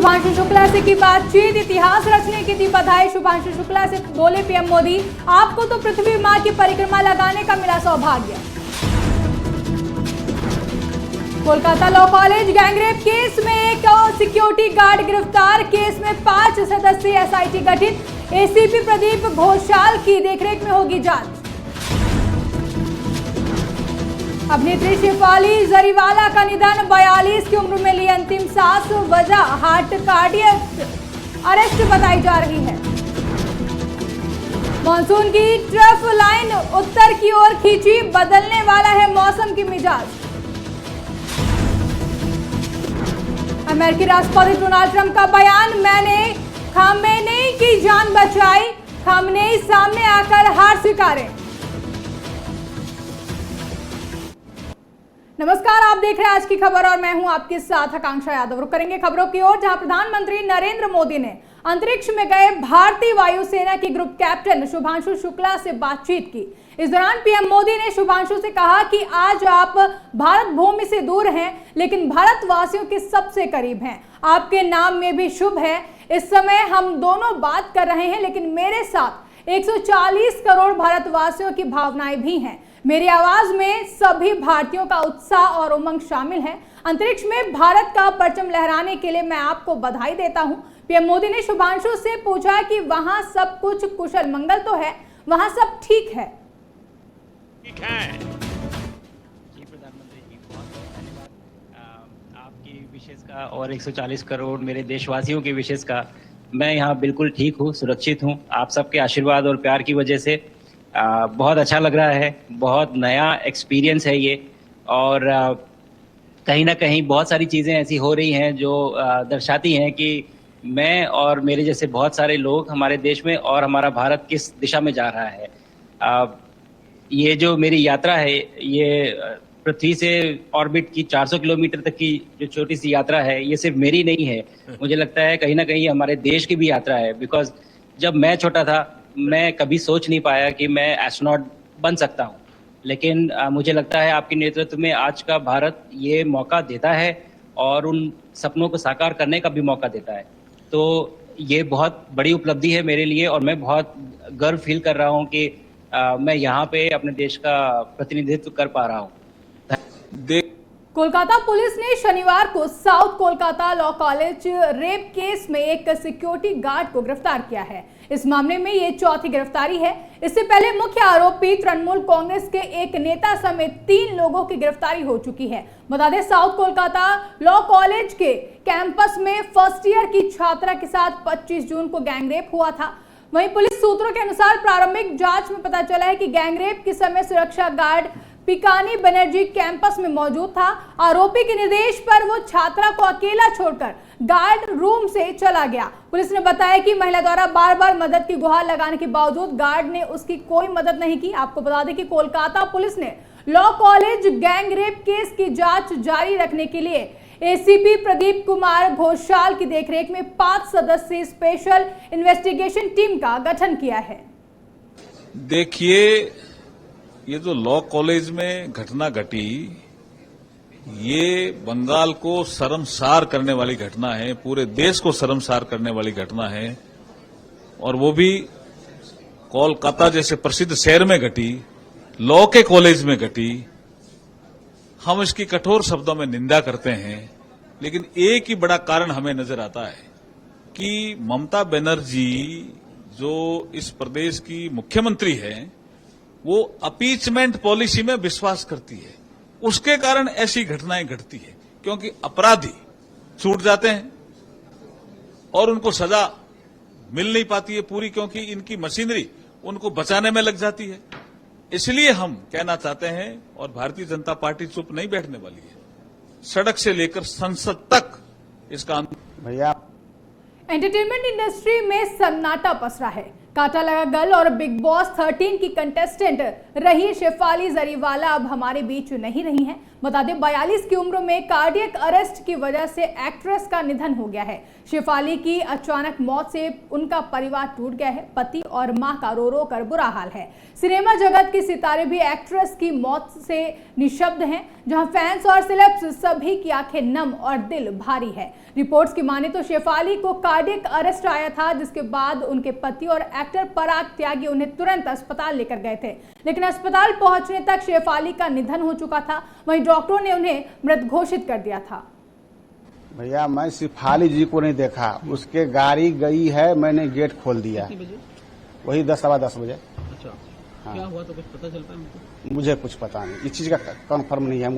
शुभांशु शुक्ला से की बातचीत, इतिहास रचने की दी बधाई। शुभांशु शुक्ला से बोले पीएम मोदी, आपको तो पृथ्वी मां की परिक्रमा लगाने का मिला सौभाग्य। Kolkata law college gangrape case में एक सिक्योरिटी गार्ड गिरफ्तार, केस में 5 सदस्यीय एसआईटी गठित, एसीपी प्रदीप घोषाल की देखरेख में होगी जांच। अभिनेत्री शेफाली जरीवाला का निधन, 42 की उम्र में ली अंतिम सांस, वजह हार्ट कार्डियक अरेस्ट बताई जा रही है। मानसून की ट्रफ लाइन उत्तर की ओर खींची, बदलने वाला है मौसम की मिजाज। अमेरिकी राष्ट्रपति डोनाल्ड ट्रंप का बयान, मैंने खामेनेई की जान बचाई, खामेनेई सामने आकर हार स्वीकारे। नमस्कार, आप देख रहे हैं आज की खबर और मैं हूं आपके साथ आकांक्षा यादव। रुक करेंगे खबरों की ओर, जहां प्रधानमंत्री नरेंद्र मोदी ने अंतरिक्ष में गए भारतीय वायुसेना के ग्रुप कैप्टन शुभांशु शुक्ला से बातचीत की। इस दौरान पीएम मोदी ने शुभांशु से कहा कि आज आप भारत भूमि से दूर हैं, लेकिन भारतवासियों के सबसे करीब हैं। आपके नाम में भी शुभ है। इस समय हम दोनों बात कर रहे हैं, लेकिन मेरे साथ 140 करोड़ भारतवासियों की भावनाएं भी हैं। मेरी आवाज में सभी भारतीयों का उत्साह और उमंग शामिल है। अंतरिक्ष में भारत का परचम लहराने के लिए मैं आपको बधाई देता हूं। पीएम मोदी ने शुभांशु से पूछा कि वहां सब कुछ कुशल मंगल तो है, वहां सब ठीक है। ठीक है जी प्रधानमंत्री जी, बहुत बहुत धन्यवाद आपकी विशेष का और 140 करोड़ मेरे देशवासियों की विशेष का। मैं यहाँ बिल्कुल ठीक हूँ, सुरक्षित हूँ। आप सबके आशीर्वाद और प्यार की वजह से बहुत अच्छा लग रहा है। बहुत नया एक्सपीरियंस है ये, और कहीं ना कहीं बहुत सारी चीज़ें ऐसी हो रही हैं जो दर्शाती हैं कि मैं और मेरे जैसे बहुत सारे लोग हमारे देश में और हमारा भारत किस दिशा में जा रहा है। ये जो मेरी यात्रा है, ये पृथ्वी से ऑर्बिट की 400 किलोमीटर तक की जो छोटी सी यात्रा है, ये सिर्फ मेरी नहीं है। मुझे लगता है कहीं ना कहीं हमारे देश की भी यात्रा है। बिकॉज जब मैं छोटा था, मैं कभी सोच नहीं पाया कि मैं एस्ट्रोनॉट बन सकता हूँ, लेकिन मुझे लगता है आपके नेतृत्व में आज का भारत ये मौका देता है और उन सपनों को साकार करने का भी मौका देता है। तो ये बहुत बड़ी उपलब्धि है मेरे लिए, और मैं बहुत गर्व फील कर रहा हूँ कि मैं यहाँ पे अपने देश का प्रतिनिधित्व कर पा रहा हूँ। कोलकाता पुलिस ने शनिवार को south Kolkata law college rape case में एक सिक्योरिटी गार्ड को गिरफ्तार किया है। इस मामले में ये चौथी गिरफ्तारी है। इससे पहले मुख्य आरोपी तृणमूल कांग्रेस के एक नेता समेत 3 लोगों की गिरफ्तारी हो चुकी है। बता दें, साउथ कोलकाता लॉ कॉलेज के कैंपस में फर्स्ट ईयर की छात्रा के साथ 25 जून को गैंगरेप हुआ था। वहीं पुलिस सूत्रों के अनुसार प्रारंभिक जांच में पता चला है कि गैंगरेप के समय सुरक्षा गार्ड पिकानी बनर्जी कैंपस में मौजूद था। आरोपी के निर्देश पर वो छात्रा को अकेला छोड़कर गार्ड रूम से चला गया। पुलिस ने बताया कि महिला द्वारा बार बार मदद की गुहार लगाने के बावजूद गार्ड ने उसकी कोई मदद नहीं की। आपको बता दें कि कोलकाता पुलिस ने लॉ कॉलेज गैंगरेप केस की जांच जारी रखने के लिए एसीपी प्रदीप कुमार घोषाल की देखरेख में 5 सदस्यीय स्पेशल इन्वेस्टिगेशन टीम का गठन किया है। देखिए, ये जो लॉ कॉलेज में घटना घटी, ये बंगाल को शर्मसार करने वाली घटना है, पूरे देश को शर्मसार करने वाली घटना है, और वो भी कोलकाता जैसे प्रसिद्ध शहर में घटी, लॉ के कॉलेज में घटी। हम इसकी कठोर शब्दों में निंदा करते हैं, लेकिन एक ही बड़ा कारण हमें नजर आता है कि ममता बनर्जी जो इस प्रदेश की मुख्यमंत्री है, वो अपीचमेंट पॉलिसी में विश्वास करती है। उसके कारण ऐसी घटनाएं घटती है, क्योंकि अपराधी छूट जाते हैं और उनको सजा मिल नहीं पाती है पूरी, क्योंकि इनकी मशीनरी उनको बचाने में लग जाती है। इसलिए हम कहना चाहते हैं, और भारतीय जनता पार्टी चुप नहीं बैठने वाली है, सड़क से लेकर संसद तक इसका भैया। एंटरटेनमेंट इंडस्ट्री में सन्नाटा पसरा है। कांटा लगा गल और बिग बॉस 13 की कंटेस्टेंट रही शेफाली जरीवाला अब हमारे बीच नहीं रही हैं। बता दें 42 की उम्र में कार्डियक अरेस्ट की वजह से एक्ट्रेस का निधन हो गया है। शेफाली की अचानक मौत से उनका परिवार टूट गया है। पति और मां का रो रो कर बुरा हाल है। सिनेमा जगत के सितारे भी एक्ट्रेस की मौत से निशब्द हैं, जहां फैंस और सेलेब्स सभी की आंखें नम और दिल भारी है। रिपोर्ट्स की माने तो शेफाली को कार्डियक अरेस्ट आया था, जिसके बाद उनके पति और एक्टर पराग त्यागी उन्हें तुरंत अस्पताल लेकर गए थे, लेकिन अस्पताल पहुंचने तक शेफाली का निधन हो चुका था। वहीं डॉक्टरों ने उन्हें मृत घोषित कर दिया था। भैया मैं शेफाली जी को नहीं देखा, उसके गाड़ी गई है, मैंने गेट खोल दिया। वही 10 सवा 10 बजे। अच्छा, हाँ। क्या हुआ तो कुछ पता चल पाया? मुझे कुछ पता नहीं, इस चीज का कंफर्म नहीं है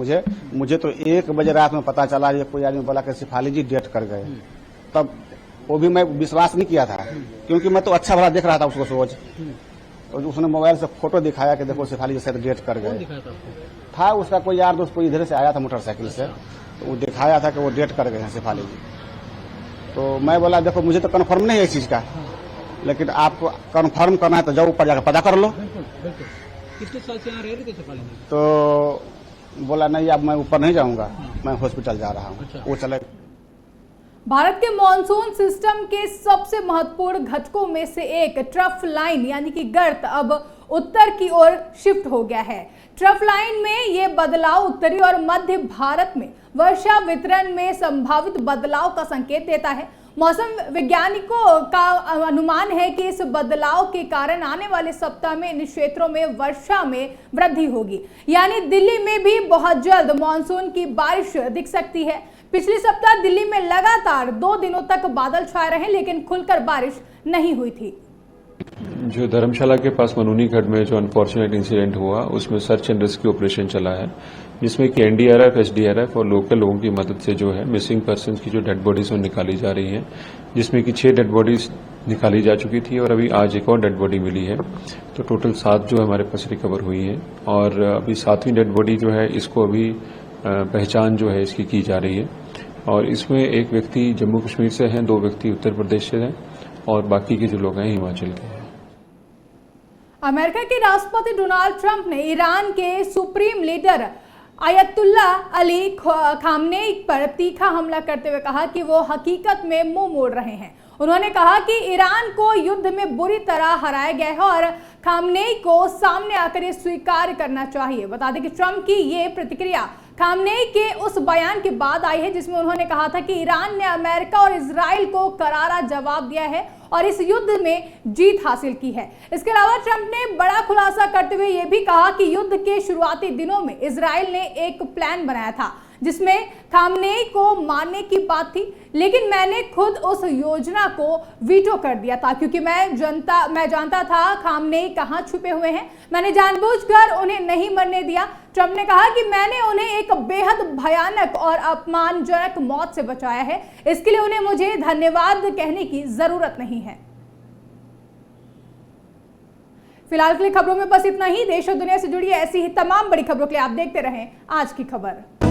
मुझे तो 1 बजे रात में पता चला, ये कोई आदमी बोला कि शेफाली जी डेथ कर गए। तब वो भी मैं विश्वास नहीं किया था, क्योंकि मैं तो अच्छा भला देख रहा था उसको रोज। और उसने मोबाइल से फोटो दिखाया कि देखो शेफाली जी शायद डेथ कर गए। था उसका कोई यार दोस्त, कोई इधर से आया था मोटरसाइकिल से, तो वो दिखाया था कि वो डेथ कर गए हैं शेफाली जी। तो मैं बोला देखो मुझे तो कंफर्म नहीं है इस चीज का, लेकिन आपको कंफर्म करना है तो जाओ ऊपर जाकर पता कर लो। कितने साल से यहाँ रह रहे थे शेफाली जी? तो बोला नहीं अब मैं ऊपर नहीं जाऊंगा, मैं हॉस्पिटल जा रहा हूँ। अच्छा। वो चले। भारत के मॉनसून सिस्टम के सबसे महत्वपूर्ण घटकों में से एक ट्रफ लाइन यानी कि गर्त अब उत्तर की ओर शिफ्ट हो गया है। ट्रफ लाइन में ये बदलाव उत्तरी और मध्य भारत में वर्षा वितरण में संभावित बदलाव का संकेत देता है। मौसम वैज्ञानिकों का अनुमान है कि इस बदलाव के कारण आने वाले सप्ताह में इन क्षेत्रों में वर्षा में वृद्धि होगी, यानी दिल्ली में भी बहुत जल्द मानसून की बारिश दिख सकती है। पिछले सप्ताह दिल्ली में लगातार 2 दिनों तक बादल छाए रहे, लेकिन खुलकर बारिश नहीं हुई थी। जो धर्मशाला के पास मनूनीगढ़ में जो अनफॉर्चुनेट इंसिडेंट हुआ, उसमें सर्च एंड रेस्क्यू ऑपरेशन चला है, जिसमें कि एनडीआरएफ, एसडीआरएफ और लोकल लोगों की मदद से जो है मिसिंग पर्सन्स की जो डेड बॉडीज निकाली जा रही हैं, जिसमें कि 6 डेड बॉडीज निकाली जा चुकी थी और अभी आज एक और डेड बॉडी मिली है। तो टोटल 7 जो हमारे पास रिकवर हुई हैं और अभी 7वीं डेड बॉडी जो है इसको अभी पहचान जो है इसकी की जा रही है। और इसमें एक व्यक्ति जम्मू कश्मीर से हैं, 2 व्यक्ति उत्तर प्रदेश से हैं और बाकी के जो लोग हैं हिमाचल के हैं। अमेरिका के राष्ट्रपति डोनाल्ड ट्रंप ने ईरान के supreme leader ayatollah Ali Khamenei पर तीखा हमला करते हुए कहा कि वो हकीकत में मुंह मोड़ रहे हैं। उन्होंने कहा कि ईरान को युद्ध में बुरी तरह हराया गया है और खामनेई को सामने आकर ये स्वीकार करना चाहिए। बता दें कि ट्रंप की ये प्रतिक्रिया खामनेई के उस बयान के बाद आई है, जिसमें उन्होंने कहा था कि ईरान ने अमेरिका और इजराइल को करारा जवाब दिया है और इस युद्ध में जीत हासिल की है। इसके अलावा ट्रंप ने बड़ा खुलासा करते हुए यह भी कहा कि युद्ध के शुरुआती दिनों में इजराइल ने एक प्लान बनाया था जिसमें खामनेई को मारने की बात थी, लेकिन मैंने खुद उस योजना को वीटो कर दिया था क्योंकि मैं जानता था खामनेई कहां छुपे हुए हैं। मैंने जानबूझकर उन्हें नहीं मरने दिया। ट्रंप ने कहा कि मैंने उन्हें एक बेहद भयानक और अपमानजनक मौत से बचाया है, इसके लिए उन्हें मुझे धन्यवाद कहने की जरूरत नहीं है। फिलहाल के लिए खबरों में बस इतना ही। देश और दुनिया से जुड़ी ऐसी ही तमाम बड़ी खबरों के लिए आप देखते रहें आज की खबर।